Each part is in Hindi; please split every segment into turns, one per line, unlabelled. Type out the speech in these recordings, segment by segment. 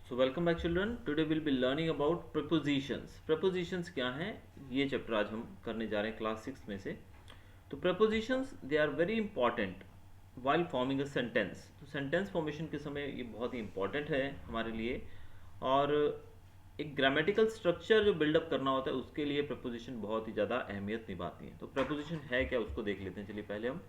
So welcome back children. Today will be learning about propositions. Propositions क्या हैं, ये चैप्टर आज हम करने जा रहे हैं क्लास 6 में से। तो prepositions they are very important while forming a sentence. तो सेंटेंस फॉर्मेशन के समय ये बहुत ही इंपॉर्टेंट है हमारे लिए। और एक ग्रामेटिकल स्ट्रक्चर जो बिल्डअप करना होता है उसके लिए प्रपोजिशन बहुत ही ज़्यादा अहमियत निभाती है। तो प्रपोजिशन है क्या, उसको देख लेते हैं। चलिए पहले हम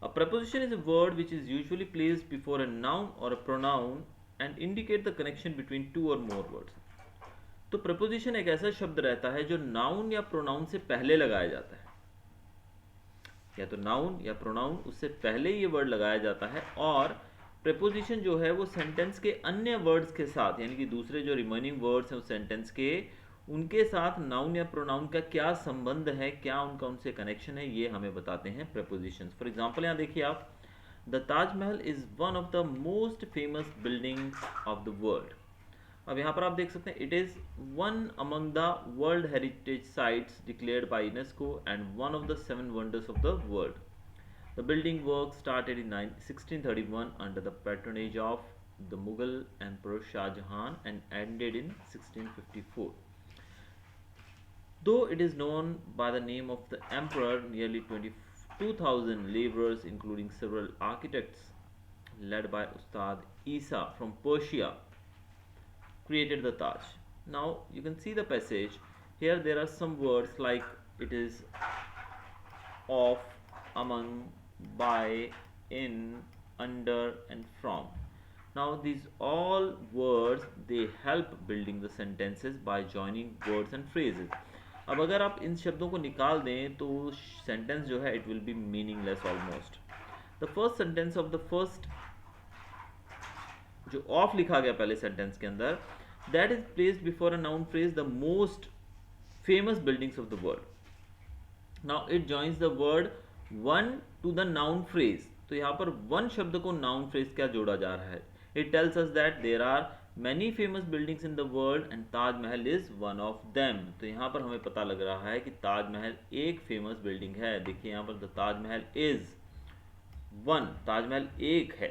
A preposition is a word which is usually placed before a noun or a pronoun and indicate the connection between two or more words. तो preposition एक ऐसा शब्द रहता है जो नाउन या प्रोनाउन से पहले लगाया जाता है, या तो नाउन या प्रोनाउन उससे पहले ये वर्ड लगाया जाता है। और preposition जो है वो सेंटेंस के अन्य वर्ड्स के साथ, यानी कि दूसरे जो रिमेनिंग वर्ड्स हैं उस सेंटेंस के, उनके साथ नाउन या प्रोनाउन का क्या संबंध है, क्या उनका उनसे कनेक्शन है, ये हमें बताते हैं प्रपोजिशंस। फॉर एग्जांपल यहाँ देखिए आप, the Taj Mahal is one of the most famous buildings of the world. अब यहाँ पर आप देख सकते हैं, it is one among the world heritage sites declared by UNESCO and one of the 7 wonders of the world. The building work started in 1631 under the patronage of the Mughal Emperor Shah Jahan and ended in 1654. Though it is known by the name of the emperor, nearly 22,000 laborers, including several architects led by Ustad Isa from Persia, created the Taj. Now you can see the passage. Here there are some words like it is, of, among, by, in, under and from. Now these all words they help building the sentences by joining words and phrases. अब अगर आप इन शब्दों को निकाल दें तो सेंटेंस जो है it will B meaningless almost. The first sentence of the first जो ऑफ लिखा गया पहले सेंटेंस के अंदर, that is placed before a noun phrase the most famous buildings of the world. Now it joins the word one to the noun phrase. तो यहाँ पर one शब्द को noun phrase क्या जोड़ा जा रहा है? It tells us that there are many famous buildings in the world and Taj Mahal is one of them. तो यहाँ पर हमें पता लग रहा है कि ताज महल एक फेमस बिल्डिंग है। देखिए यहाँ पर the Taj Mahal is one, Taj Mahal एक है।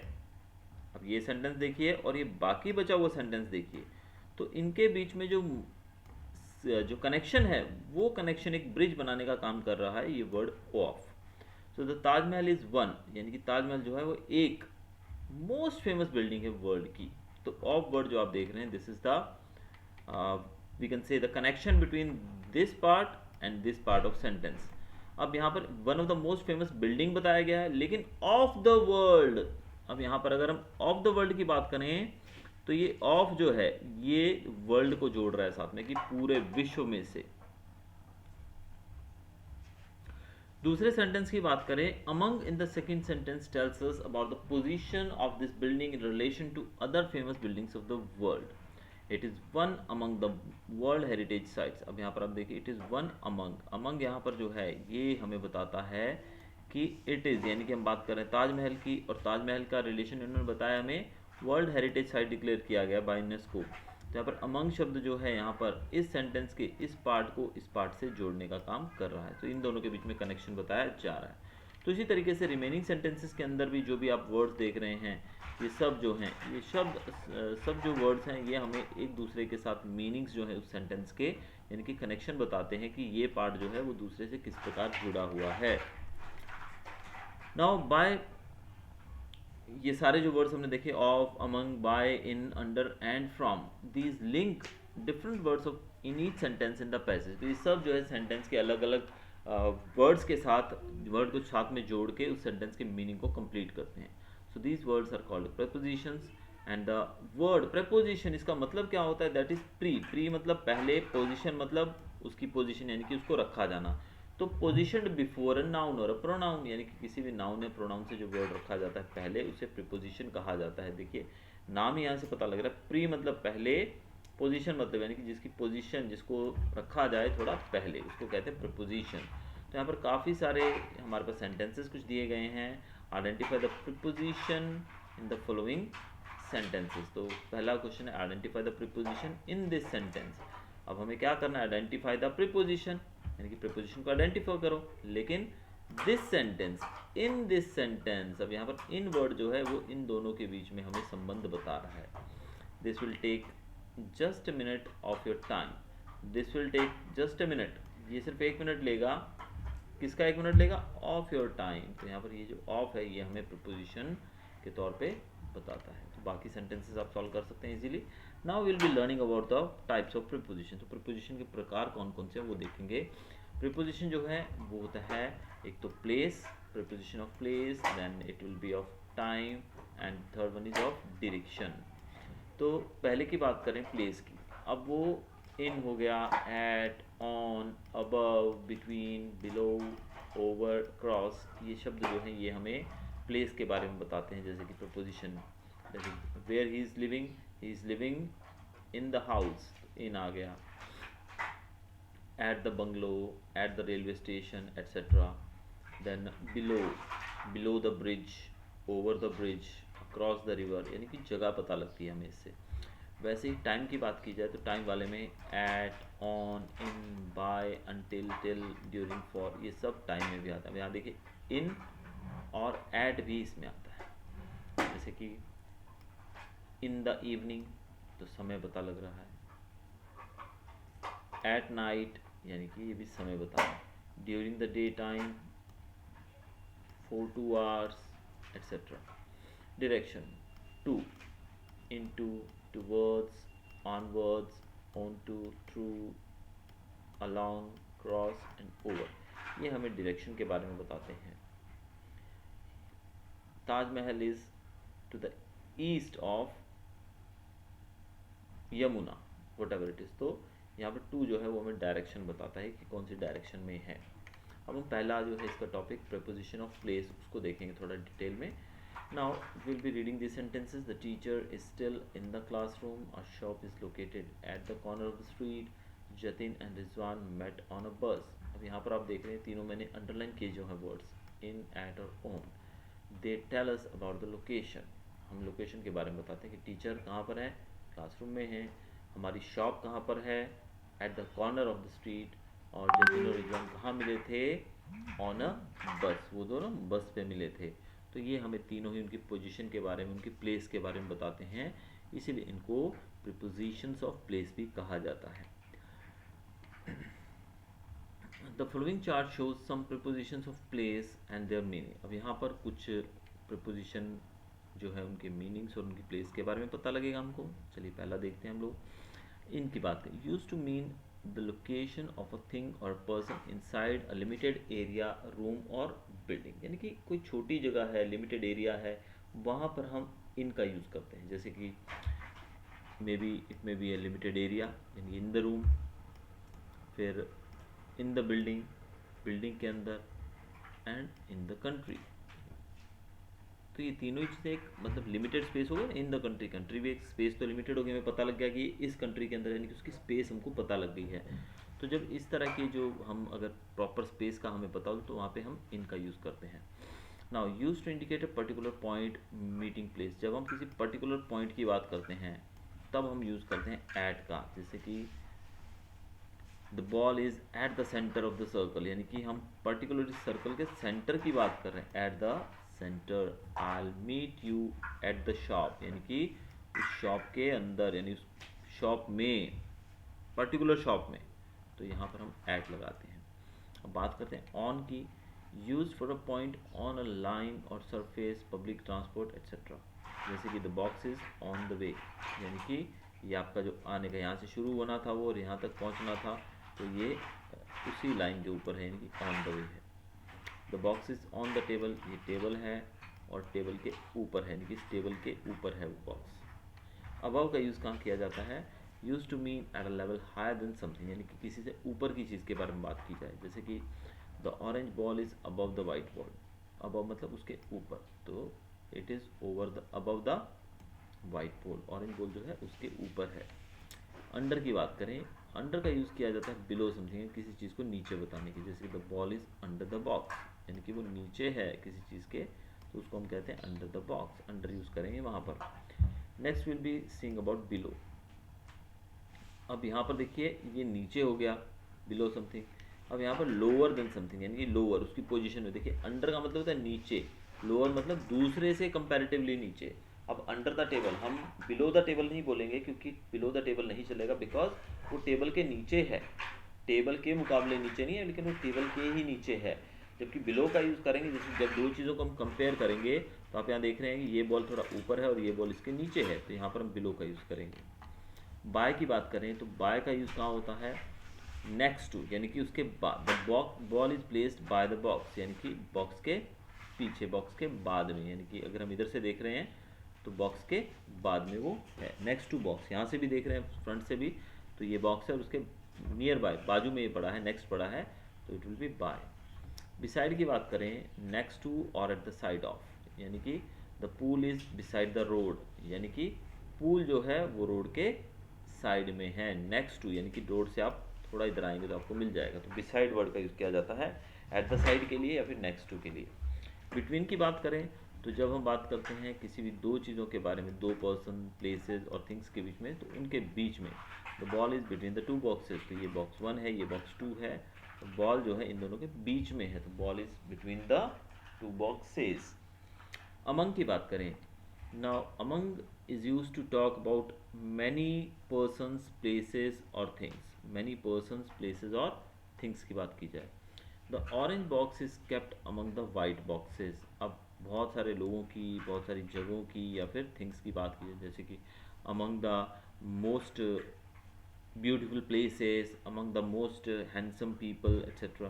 अब ये सेंटेंस देखिए और ये बाकी बचा हुआ सेंटेंस देखिए, तो इनके बीच में जो कनेक्शन है वो कनेक्शन एक ब्रिज बनाने का काम कर रहा है ये word of. So the Taj Mahal is one, यानी कि ताजमहल जो है वो एक मोस्ट फेमस बिल्डिंग है वर्ल्ड की। तो ऑफ वर्ड जो आप देख रहे हैं, this is the we can say the connection between this part and this part of sentence. अब यहाँ पर one of the most famous building बताया गया है, लेकिन ऑफ द वर्ल्ड। अब यहाँ पर अगर हम ऑफ द वर्ल्ड की बात करें तो ये ऑफ जो है ये वर्ल्ड को जोड़ रहा है साथ में, कि पूरे विश्व में से। दूसरे सेंटेंस की बात करें, among in the second sentence tells us about the position of this building in relation to other famous buildings of the world. It is one among the world heritage sites. अब यहाँ पर आप देखिए, it is one among, among यहाँ पर जो है ये हमें बताता है कि इट इज़, यानी कि हम बात कर रहे हैं ताजमहल की, और ताजमहल का रिलेशन इन्होंने बताया हमें वर्ल्ड हेरिटेज साइट डिक्लेयर किया गया बाय यूनेस्को। तो यहाँ पर अमंग शब्द जो है यहाँ पर इस सेंटेंस के इस पार्ट को इस पार्ट से जोड़ने का काम कर रहा है। तो इन दोनों के बीच में कनेक्शन बताया जा रहा है। तो इसी तरीके से रिमेनिंग सेंटेंसेस के अंदर भी जो भी आप वर्ड्स देख रहे हैं, ये सब जो हैं, ये सब जो वर्ड्स हैं ये हमें एक दूसरे के साथ मीनिंग्स जो है उस सेंटेंस के, यानी कि कनेक्शन बताते हैं कि ये पार्ट जो है वो दूसरे से किस प्रकार जुड़ा हुआ है। नाउ बाय, ये सारे जो वर्ड्स हमने देखे, of, among, by, in, under and from, these link different words of in each sentence in the passage. तो ये सब जो है सेंटेंस के अलग अलग वर्ड्स के साथ, वर्ड को साथ में जोड़ के उस सेंटेंस के मीनिंग को कंप्लीट करते हैं। So these words are called prepositions. And the word preposition, इसका मतलब क्या होता है, दैट इज प्री। प्री मतलब पहले, पोजिशन मतलब उसकी पोजिशन, यानी कि उसको रखा जाना। तो पोजिशन बिफोर अ नाउन और अ प्रोनाउन, यानी कि किसी भी नाउन या प्रोनाउन से जो वर्ड रखा जाता है पहले, उसे प्रीपोजिशन कहा जाता है। देखिए नाम ही यहाँ से पता लग रहा है, प्री मतलब पहले, पोजीशन मतलब यानी कि जिसकी पोजीशन, जिसको रखा जाए थोड़ा पहले, उसको कहते हैं प्रीपोजिशन। तो यहाँ पर काफ़ी सारे हमारे पास सेंटेंसेस कुछ दिए गए हैं। Identify the preposition in the following sentences. तो पहला क्वेश्चन है identify the preposition in this sentence. अब हमें क्या करना है, आइडेंटिफाई द प्रीपोजिशन, यानी कि प्रीपोजिशन को आइडेंटिफाई करो। लेकिन इन दिस सेंटेंस, अब यहाँ पर इन वर्ड जो है वो इन दोनों के बीच में हमें संबंध बता रहा है. This will take just a minute of your time. This will take just a minute, ये सिर्फ 1 मिनट लेगा. किसका 1 मिनट लेगा? Of your time. तो यहाँ पर ये जो ऑफ है ये हमें प्रपोजिशन के तौर पे बताता है. तो बाकी सेंटेंसेस आप सॉल्व कर सकते हैं easily. Now will be learning about the types of preposition. तो प्रीपोजिशन के प्रकार कौन कौन से हैं वो देखेंगे. प्रीपोजिशन जो है वो होता है एक तो place, preposition of place, then it will be of time, and third one is of direction. तो पहले की बात करें प्लेस की. अब वो इन हो गया, at, on, above, between, below, over, cross, ये शब्द जो हैं ये हमें प्लेस के बारे में बताते हैं. जैसे कि प्रपोजिशन, जैसे where he is living in the house, in आ गया. At the bungalow, at the railway station, etcetera. Then below the bridge, over the bridge, across the river, यानी कि जगह पता लगती है हमें इससे. वैसे ही टाइम की बात की जाए तो टाइम वाले में at, on, in, by, until, till, during, for, ये सब टाइम में भी आता है. यहाँ देखिए इन और एट भी इसमें आता है. जैसे कि इन द इवनिंग, तो समय पता लग रहा है. एट नाइट, यानी कि ये भी समय बता रहा है. During the day time, for 2 hours, etcetera. Direction, to, into, towards, onwards, onto, through, along, cross and over, ये हमें डायरेक्शन के बारे में बताते हैं. Taj Mahal is to the east of Yamuna, whatever it is. तो यहाँ पर टू जो है वो हमें डायरेक्शन बताता है कि कौन सी डायरेक्शन में है. अब हम पहला जो है इसका टॉपिक प्रीपोजिशन ऑफ प्लेस उसको देखेंगे थोड़ा डिटेल में. Now we'll be reading these sentences. The teacher is still in the classroom. A shop is located at the corner of the street. Jatin and Rizwan met on a bus. अब यहाँ पर आप देख रहे हैं तीनों मैंने अंडरलाइन किए जो हैं वर्ड्स, इन, एट और on. They tell us about the location. हम लोकेशन के बारे में बताते हैं कि टीचर कहाँ पर है, क्लासरूम में है. हमारी शॉप कहाँ पर है, at the corner of the street. और जतिन और रिजवान कहाँ मिले थे, ऑन अ बस, वो दोनों बस पे मिले थे. तो ये हमें तीनों ही उनकी पोजीशन के बारे में, उनकी प्लेस के बारे में बताते हैं. इसीलिए इनको प्रीपोजिशंस ऑफ प्लेस भी कहा जाता है. The following chart shows some prepositions of place and their meaning. अब यहाँ पर कुछ प्रीपोजिशन जो है उनके मीनिंग्स और उनकी प्लेस के बारे में पता लगेगा हमको. चलिए पहला देखते हैं हम लोग. इनकी बात करें, use to mean the location of a thing और person inside a limited area, room और बिल्डिंग. यानी कि कोई छोटी जगह है, लिमिटेड एरिया है, वहाँ पर हम इनका यूज़ करते हैं. जैसे कि it may be A limited area, यानी इन द रूम. फिर इन द बिल्डिंग, बिल्डिंग के अंदर, एंड इन द कंट्री. तो ये तीनों ही चीज़ें एक मतलब लिमिटेड स्पेस होगा. इन द कंट्री, कंट्री भी एक स्पेस तो लिमिटेड हो गई, हमें पता लग गया कि इस कंट्री के अंदर, यानी कि उसकी स्पेस हमको पता लग गई है. तो जब इस तरह की जो हम अगर प्रॉपर स्पेस का हमें पता हो तो वहाँ पे हम इनका यूज़ करते हैं. Now use to indicate a particular point, meeting place. जब हम किसी पर्टिकुलर पॉइंट की बात करते हैं तब हम यूज़ करते हैं एट का. जैसे कि the ball is eight the centre of the circle, यानी कि हम पर्टिकुलर सर्कल के सेंटर की बात कर रहे हैं. At the centre. I meet you at the shop, यानी कि उस शॉप के अंदर, यानी उस शॉप में, पर्टिकुलर शॉप में. तो यहाँ पर हम एट लगाते हैं. अब बात करते हैं ऑन की. Use for a point on a line और सरफेस, पब्लिक ट्रांसपोर्ट एट्सेट्रा. जैसे कि the box is on the way, यानी कि ये आपका जो आने का यहाँ से शुरू होना था वो और यहाँ तक पहुँचना था, तो ये उसी लाइन के ऊपर है, यानी कि ऑन द वे है. The box is on the table, ये टेबल है और टेबल के ऊपर है, यानी कि इस टेबल के ऊपर है वो बॉक्स. अबव का यूज़ कहाँ किया जाता है, use to mean at a level higher than something, यानी कि किसी से ऊपर की चीज़ के बारे में बात की जाए. जैसे कि the orange ball is above the white ball. Above मतलब उसके ऊपर, तो it is over the above the white ball. Orange ball जो है उसके ऊपर है. अंडर की बात करें, अंडर का यूज़ किया जाता है बिलो समथिंग, किसी चीज़ को नीचे बताने की. जैसे कि the ball is under the box, यानी कि वो नीचे है किसी चीज़ के, तो उसको हम कहते हैं under the box. Under use करेंगे वहाँ पर. Next will be seeing about below. अब यहाँ पर देखिए ये नीचे हो गया बिलो समथिंग, अब यहाँ पर लोअर देन समथिंग यानी कि लोअर उसकी पोजीशन में, देखिए अंडर का मतलब होता है नीचे, लोअर मतलब दूसरे से कंपैरेटिवली नीचे। अब अंडर द टेबल, हम बिलो द टेबल नहीं बोलेंगे क्योंकि बिलो द टेबल नहीं चलेगा, बिकॉज वो टेबल के नीचे है, टेबल के मुकाबले नीचे नहीं है, लेकिन वो टेबल के ही नीचे है। जबकि बिलो का यूज़ करेंगे, जैसे जब दो चीज़ों को हम कंपेयर करेंगे, तो आप यहाँ देख रहे हैं कि ये बॉल थोड़ा ऊपर है और ये बॉल इसके नीचे है, तो यहाँ पर हम बिलो का यूज़ करेंगे। बाय की बात करें तो बाय का यूज़ कहाँ होता है, नेक्स्ट टू, यानी कि उसके बाद, the ball is placed by the box, यानी कि बॉक्स के पीछे, बॉक्स के बाद में, यानी कि अगर हम इधर से देख रहे हैं तो बॉक्स के बाद में वो है, नेक्स्ट टू बॉक्स। यहाँ से भी देख रहे हैं फ्रंट से भी, तो ये बॉक्स है और उसके नियर बाय, बाजू में ये पड़ा है, नेक्स्ट पड़ा है, तो it will be by. Beside की बात करें, नेक्स्ट टू और एट द साइड ऑफ, यानी कि the pool is beside the road, यानी कि पूल जो है वो रोड के साइड में है। नेक्स्ट टू यानी कि रोड से आप थोड़ा इधर आएंगे तो आपको मिल जाएगा, तो बिसाइड वर्ड का यूज़ किया जाता है एट द साइड के लिए या फिर नेक्स्ट टू के लिए। बिटवीन की बात करें तो जब हम बात करते हैं किसी भी दो चीज़ों के बारे में, दो पर्सन, प्लेसेस और थिंग्स के बीच में, तो उनके बीच में, the ball is between the two boxes, तो ये बॉक्स 1 है, ये बॉक्स 2 है, तो बॉल जो है इन दोनों के बीच में है, तो ball is between the two boxes. Among की बात करें, now among is use to talk about many persons, places और थिंग्स, मैनी पर्सन्स, प्लेसेस और थिंग्स की बात की जाए। The orange box is kept among the white boxes, अब बहुत सारे लोगों की, बहुत सारी जगहों की या फिर थिंग्स की बात की जाए, जैसे कि among the most beautiful places, among the most handsome people etcetera.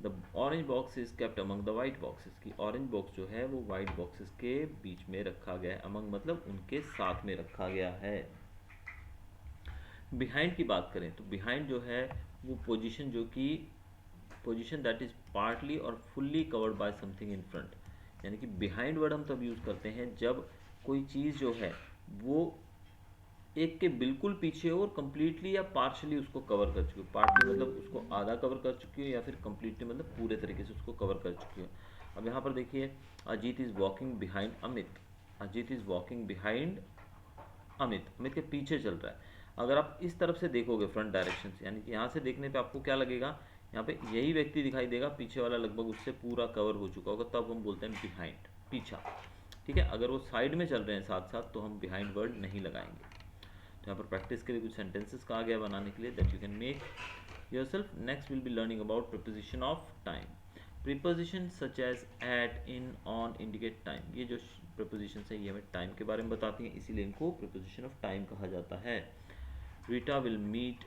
The orange box is kept among the white boxes, की ऑरेंज बॉक्स जो है वो वाइट बॉक्सेस के बीच में रखा गया है, अमंग मतलब उनके साथ में रखा गया है। बिहाइंड की बात करें तो बिहाइंड जो है वो पोजीशन, जो कि पोजीशन दैट इज पार्टली और fully covered by something in front, यानी कि बिहाइंड वर्ड हम तब यूज़ करते हैं जब कोई चीज़ जो है वो एक के बिल्कुल पीछे हो और कंप्लीटली या पार्शली उसको कवर कर चुकी हो, पार्टली मतलब उसको आधा कवर कर चुकी हो या फिर कंप्लीटली मतलब पूरे तरीके से उसको कवर कर चुकी हो। अब यहाँ पर देखिए, Ajit is walking behind Amit, Ajit is walking behind Amit, Amit के पीछे चल रहा है। अगर आप इस तरफ से देखोगे फ्रंट डायरेक्शन से, यानी कि यहाँ से देखने पे आपको क्या लगेगा, यहाँ पे यही व्यक्ति दिखाई देगा, पीछे वाला लगभग उससे पूरा कवर हो चुका होगा, तब हम बोलते हैं बिहाइंड, पीछा। ठीक है, अगर वो साइड में चल रहे हैं साथ साथ तो हम बिहाइंड वर्ड नहीं लगाएंगे। तो यहाँ पर प्रैक्टिस के लिए कुछ सेंटेंसेस कहा गया बनाने के लिए, that you can make yourself. Next will be learning about preposition of time. Preposition such as at, in, on indicate time, ये जो प्रीपोजिशन है ये हमें टाइम के बारे में बताती हैं, इसीलिए इनको प्रीपोजिशन ऑफ टाइम कहा जाता है। Rita will meet,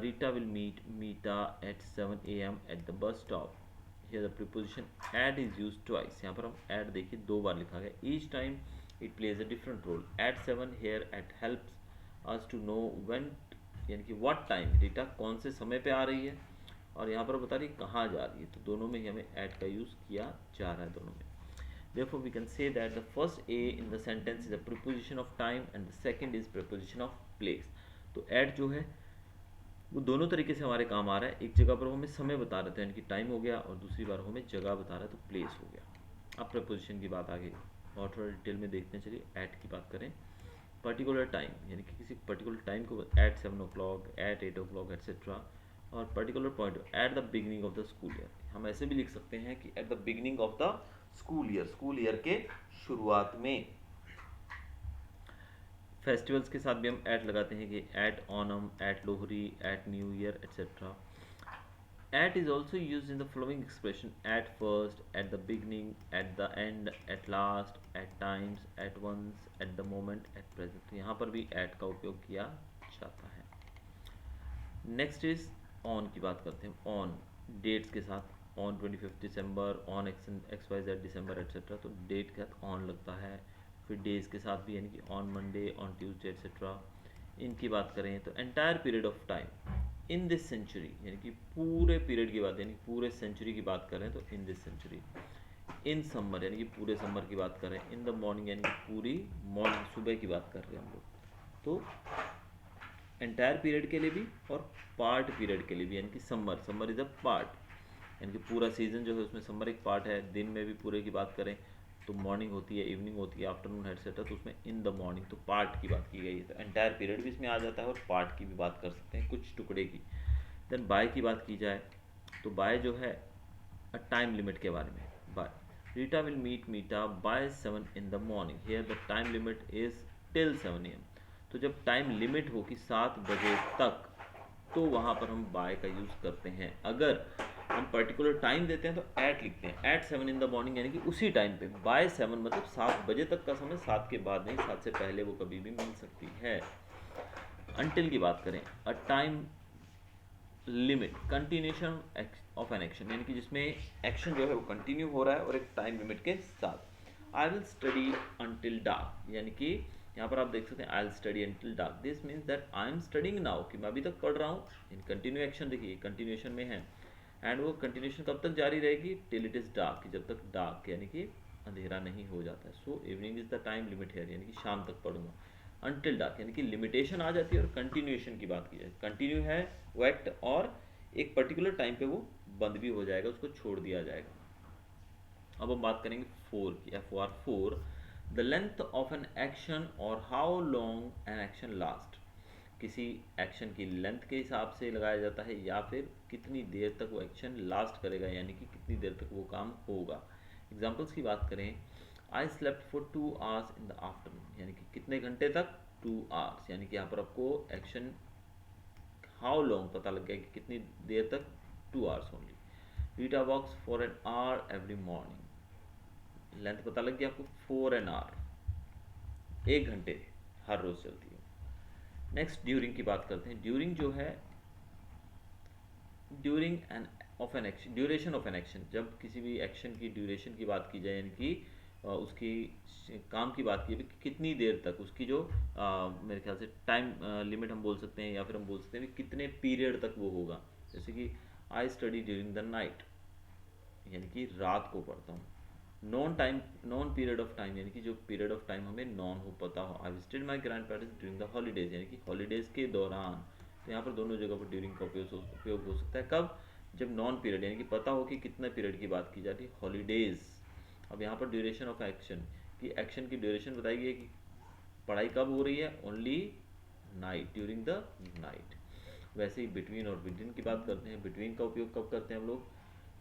Rita will meet Meeta at 7 a.m. at the bus stop. Here the preposition at is used twice. यहाँ पर हम at देखिए दो बार लिखा गया. Each time it plays a different role. At 7 here at helps us to know when, यानी कि what time रीटा कौन से समय पे आ रही है, और यहाँ पर बता रही है कहाँ जा रही है, तो दोनों में ही हमें at का यूज़ किया जा रहा है दोनों में. Therefore we can say that the first a in the sentence is a preposition of time and the second is preposition of place. तो at जो है वो दोनों तरीके से हमारे काम आ रहा है, एक जगह पर वो हमें समय बता रहे थे यानी कि टाइम हो गया, और दूसरी बार हमें जगह बता रहा है तो प्लेस हो गया। अब प्रपोजिशन की बात आगे और थोड़ा डिटेल में देखते हैं, चलिए एट की बात करें। पर्टिकुलर टाइम यानी कि किसी पर्टिकुलर टाइम को at 7 o'clock, at 8 o'clock etcetera, और particular point at the beginning of the school year, हम ऐसे भी लिख सकते हैं कि at the beginning of the school year के शुरुआत में। फेस्टिवल्स के साथ भी हम एट लगाते हैं कि at Onam, at Lohri, at new year etcetera. At is also used in the following expression: at first, at the beginning, at the end, at last, at times, at once, at the moment, at present. तो यहाँ पर भी at का उपयोग किया जाता है। नेक्स्ट इज ऑन की बात करते हैं। ऑन डेट्स के साथ, on 25 December, on XYZ December etcetera, तो डेट के साथ ऑन लगता है। फिर डेज के साथ भी, यानी कि on Monday, on Tuesday etcetera. इनकी बात करें तो entire period of time in this century, यानी कि पूरे पीरियड की बात, यानी पूरे सेंचुरी की बात करें तो in this century. In summer यानी कि पूरे समर की बात करें। इन द मॉर्निंग यानी कि पूरी मॉर्निंग, सुबह की बात कर रहे हैं हम लोग। तो एंटायर पीरियड के लिए भी और पार्ट पीरियड के लिए भी, यानी कि समर इज अ पार्ट, यानी कि पूरा सीजन जो है उसमें समर एक पार्ट है। दिन में भी पूरे की बात करें तो मॉर्निंग होती है, इवनिंग होती है, आफ्टरनून एटसेट्रा, तो उसमें इन द मॉर्निंग तो पार्ट की बात की गई है। तो एंटायर पीरियड भी इसमें आ जाता है और पार्ट की भी बात कर सकते हैं, कुछ टुकड़े की। देन बाय की बात की जाए तो बाय जो है टाइम लिमिट के बारे में, by Rita will meet Meeta by 7 in the morning, here the time limit is till 7 AM। तो जब टाइम लिमिट हो कि 7 बजे तक, तो वहाँ पर हम बाय का यूज़ करते हैं। अगर हम पर्टिकुलर टाइम देते हैं तो एट लिखते हैं, एट 7 इन द मॉर्निंग, यानी कि उसी टाइम पे। बाय 7 मतलब 7 बजे तक का समय, 7 के बाद नहीं, 7 से पहले वो कभी भी मिल सकती है। अनटिल की बात करें, a time limit continuation of an action, यानी कि जिसमें एक्शन जो है वो कंटिन्यू हो रहा है और एक टाइम लिमिट के साथ। I will study until dark, यानी कि यहाँ पर आप देख सकते हैं I will study until dark, this means that I am studying now, कि मैं अभी तक पढ़ रहा हूँ। इन कंटिन्यू एक्शन देखिए कंटिन्यूशन में है, एंड वो कंटिन्यूशन कब तक जारी रहेगी, टिल इट इज़ डार्क, जब तक डार्क यानी कि अंधेरा नहीं हो जाता है। So evening is the time limit है, यानी कि शाम तक पढ़ूंगा। अनटिल डार्क यानी कि लिमिटेशन आ जाती है, और कंटिन्यूएशन की बात की जाए, कंटिन्यू है वो एक्ट, और एक पर्टिकुलर टाइम पे वो बंद भी हो जाएगा, उसको छोड़ दिया जाएगा। अब हम बात करेंगे 4 की, FOR 4, the length of an action और how long an action last, किसी एक्शन की लेंथ के हिसाब से लगाया जाता है, या फिर कितनी देर तक वो एक्शन लास्ट करेगा, यानी कि कितनी देर तक वो काम होगा। एग्जाम्पल्स की बात करें, I slept for 2 hours in the afternoon, यानी कि कितने घंटे तक, 2 आवर्स, यानी कि यहाँ पर आपको एक्शन हाउ लॉन्ग पता लग गया कि कितनी देर तक, 2 hours only. Rita walks for an hour every morning, length पता लग गया आपको, 4 एन आवर, 1 घंटे हर रोज चलती है। नेक्स्ट ड्यूरिंग की बात करते हैं। ड्यूरिंग जो है, during an of an action, duration of an action, जब किसी भी एक्शन की ड्यूरेशन की बात की जाए, यानी कि उसकी काम की बात की जाए कि कितनी देर तक, उसकी जो मेरे ख्याल से टाइम लिमिट हम बोल सकते हैं, या फिर हम बोल सकते हैं कि कितने पीरियड तक वो होगा। जैसे कि I study during the night, यानी कि रात को पढ़ता हूँ। Non time, non period of time, यानी कि जो पीरियड ऑफ टाइम हमें नॉन हो पता हो। I visited my grand parents during the holidays, यानी कि हॉलीडेज के दौरान। तो यहाँ पर दोनों जगह पर ड्यूरिंग का उपयोग हो सकता है। कब, जब नॉन पीरियड, यानी कि पता हो कि कितने पीरियड की बात की जाती है, हॉलीडेज। अब यहाँ पर ड्यूरेशन ऑफ एक्शन, कि एक्शन की ड्यूरेशन बताई गई है कि पढ़ाई कब हो रही है, only night, during the night. वैसे ही बिटवीन और विदिन की बात करते हैं। बिटवीन का उपयोग कब करते हैं हम लोग,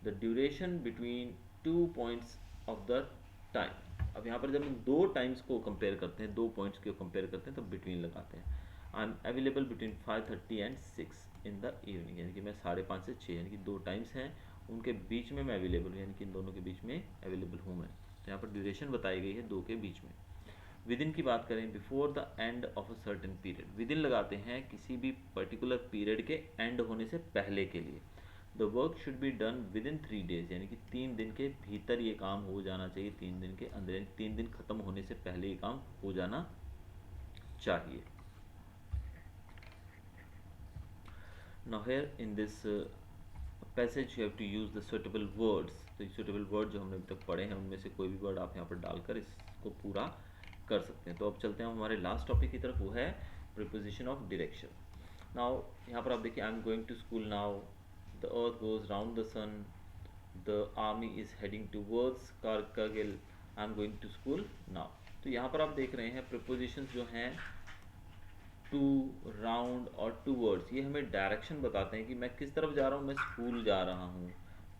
the duration between 2 points of the time. अब यहाँ पर जब हम दो टाइम्स को कंपेयर करते हैं, 2 पॉइंट्स को कंपेयर करते हैं, तो बिटवीन लगाते हैं। I am available between 5:30 and 6 in the evening, यानी कि मैं 5:30 से 6, यानी कि 2 टाइम्स हैं, उनके बीच में मैं अवेलेबल हूँ, यानी कि इन दोनों के बीच में अवेलेबल हूँ मैं। तो यहाँ पर ड्यूरेशन बताई गई है 2 के बीच में। विदिन की बात करें, before the end of a certain period, within लगाते हैं किसी भी पर्टिकुलर पीरियड के एंड होने से पहले के लिए। The work should be done with in 3 days, यानी कि 3 दिन के भीतर ये काम हो जाना चाहिए, 3 दिन के अंदर, 3 दिन खत्म होने से पहले ये काम हो जाना चाहिए। Now here in this passage you have to use the suitable words. तो ये सुटेबल वर्ड जो हमने अभी तक पढ़े हैं, उनमें से कोई भी वर्ड आप यहाँ पर डालकर इसको पूरा कर सकते हैं। तो अब चलते हैं हमारे लास्ट टॉपिक की तरफ, वो है प्रीपोजिशन ऑफ डायरेक्शन। नाउ यहाँ पर आप देखिए, I am going to school now, the earth goes round the sun, the army is heading towards Kargil, I am going to school now. तो यहाँ पर आप देख रहे हैं प्रीपोजिशंस जो हैं टू, राउंड और टूवर्ड्स, ये हमें डायरेक्शन बताते हैं कि मैं किस तरफ जा रहा हूँ, मैं स्कूल जा रहा हूँ।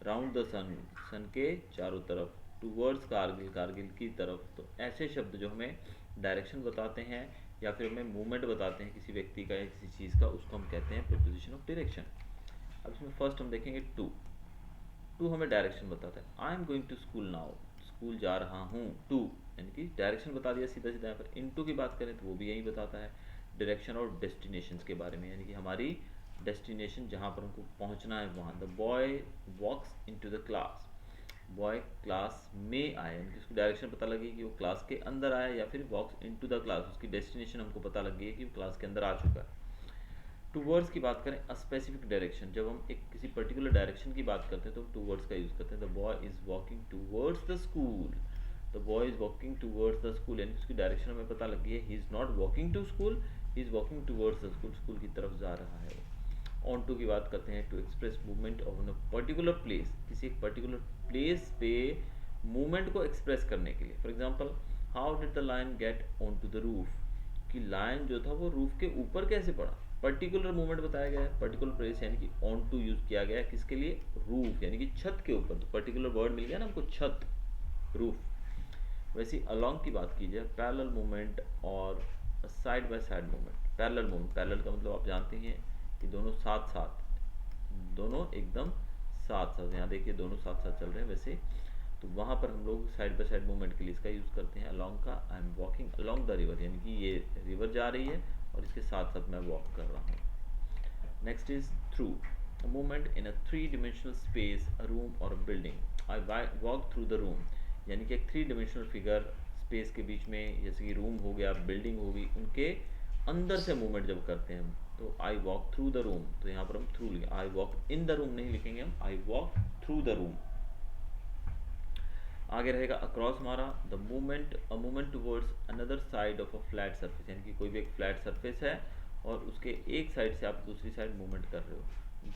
राउंड द सन, सन के चारों तरफ, टूवर्ड्स कारगिल, कारगिल की तरफ। तो ऐसे शब्द जो हमें डायरेक्शन बताते हैं, या फिर हमें मूवमेंट बताते हैं किसी व्यक्ति का या किसी चीज़ का, उसको हम कहते हैं प्रीपोजिशन ऑफ डायरेक्शन। अब इसमें फर्स्ट हम देखेंगे टू। टू हमें डायरेक्शन बताता है। I am going to school now, school जा रहा हूँ, टू, यानी कि डायरेक्शन बता दिया सीधा सीधा। यहाँ पर इनटू की बात करें तो वो भी यही बताता है, डायरेक्शन और डेस्टिनेशंस के बारे में, यानी कि हमारी डेस्टिनेशन जहाँ पर हमको पहुँचना है वहाँ। The boy walks into the class, boy class में आया, यानी कि उसकी डायरेक्शन पता लगी कि वो क्लास के अंदर आया, या फिर वॉक्स इनटू द क्लास, उसकी डेस्टिनेशन हमको पता लग गई है कि वो क्लास के अंदर आ चुका है। टूवर्ड्स की बात करें, अ स्पेसिफिक डायरेक्शन, जब हम एक किसी पर्टिकुलर डायरेक्शन की बात करते हैं तो टूवर्ड्स का यूज़ करते हैं। The boy is walking towards the school, the boy is walking towards the school, यानी उसकी डायरेक्शन हमें पता लग गई है, he is not walking to school, he is walking towards the school, school की तरफ जा रहा है। ऑन टू की बात करते हैं, to express movement of a particular place, किसी एक पर्टिकुलर प्लेस पे मूवमेंट को एक्सप्रेस करने के लिए। For example, how did the lion get on to the roof, कि लायन जो था वो रूफ के ऊपर कैसे पड़ा, पर्टिकुलर मूवमेंट बताया गया है, पर्टिकुलर प्लेस यानी कि ऑन टू यूज किया गया है किसके लिए, रूफ यानी कि छत के ऊपर, तो पर्टिकुलर वर्ड मिल गया ना हमको, छत, रूफ। वैसे अलोंग की बात की जाए, पैरेलल मूवमेंट और side by side movement. Parallel movement, parallel का मतलब आप जानते हैं कि दोनों साथ साथ, दोनों एकदम साथ साथ, यहाँ देखिए दोनों साथ साथ चल रहे हैं वैसे, तो वहाँ पर हम लोग साइड बाय साइड मूवमेंट के लिए इसका यूज़ करते हैं। अलोंग का, I am walking along the river, यानी कि ये रिवर जा रही है और इसके साथ साथ मैं वॉक कर रहा हूँ। Next is through, a movement in a three-dimensional space, a room or a building. I walk through the room, यानी कि एक थ्री डिमेंशनल फिगर स्पेस के बीच में, जैसे कि रूम हो गया, बिल्डिंग हो गई, उनके अंदर से मूवमेंट जब करते हैं हम, तो I walk through the room, तो यहाँ पर हम थ्रू लिखेंगे, I walk in the room नहीं लिखेंगे हम, I walk through the room. आगे रहेगा अक्रॉस हमारा, the movement, a movement towards another side of a flat surface, यानी कि कोई भी एक फ्लैट सरफेस है और उसके एक साइड से आप दूसरी साइड मूवमेंट कर रहे हो।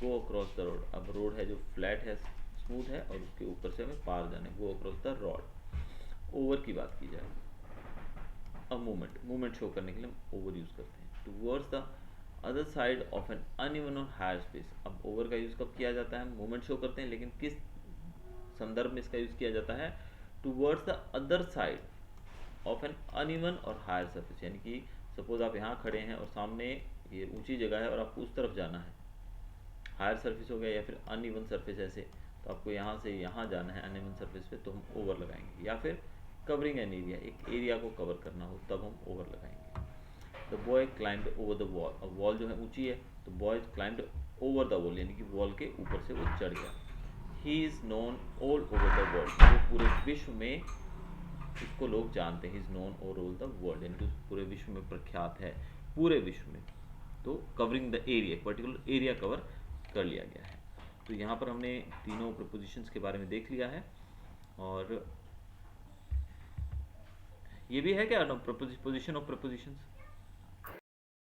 गो अक्रॉस द रोड, अब रोड है जो फ्लैट है, स्मूथ है, और उसके ऊपर से हमें पार जाना है, go across the road. Over की बात की जाए, अ मूवमेंट, मूवमेंट शो करने के लिए हम ओवर यूज करते हैं। Towards the other side of an uneven और हायर स्पेस, अब ओवर का यूज कब किया जाता है, हम मूवमेंट शो करते हैं, लेकिन किस संदर्भ में इसका यूज किया जाता है, towards the other side of an uneven और हायर सरफेस, यानी कि सपोज आप यहाँ खड़े हैं और सामने ये ऊंची जगह है और आपको उस तरफ जाना है, हायर सरफेस हो गया, या फिर अनइवन सरफेस ऐसे, तो आपको यहाँ से यहाँ जाना है अनइवन सरफेस पे, तो हम ओवर लगाएंगे। या फिर कवरिंग एन एरिया, एक एरिया को कवर करना हो तब हम ओवर लगाएंगे। The boy climbed over the wall, अब वॉल जो है ऊंची है, तो boy climbed over the wall, यानी कि वॉल के ऊपर से वो चढ़ गया। He is known all over the world, वो पूरे विश्व में इसको लोग जानते हैं, is known all over the world, यानी कि पूरे विश्व में प्रख्यात है, पूरे विश्व में। तो covering the area, particular area cover कर लिया गया है। तो यहाँ पर हमने तीनों प्रपोजिशंस के बारे में देख लिया है, और ये भी है क्या, पोजिशन ऑफ प्रपोजिशंस,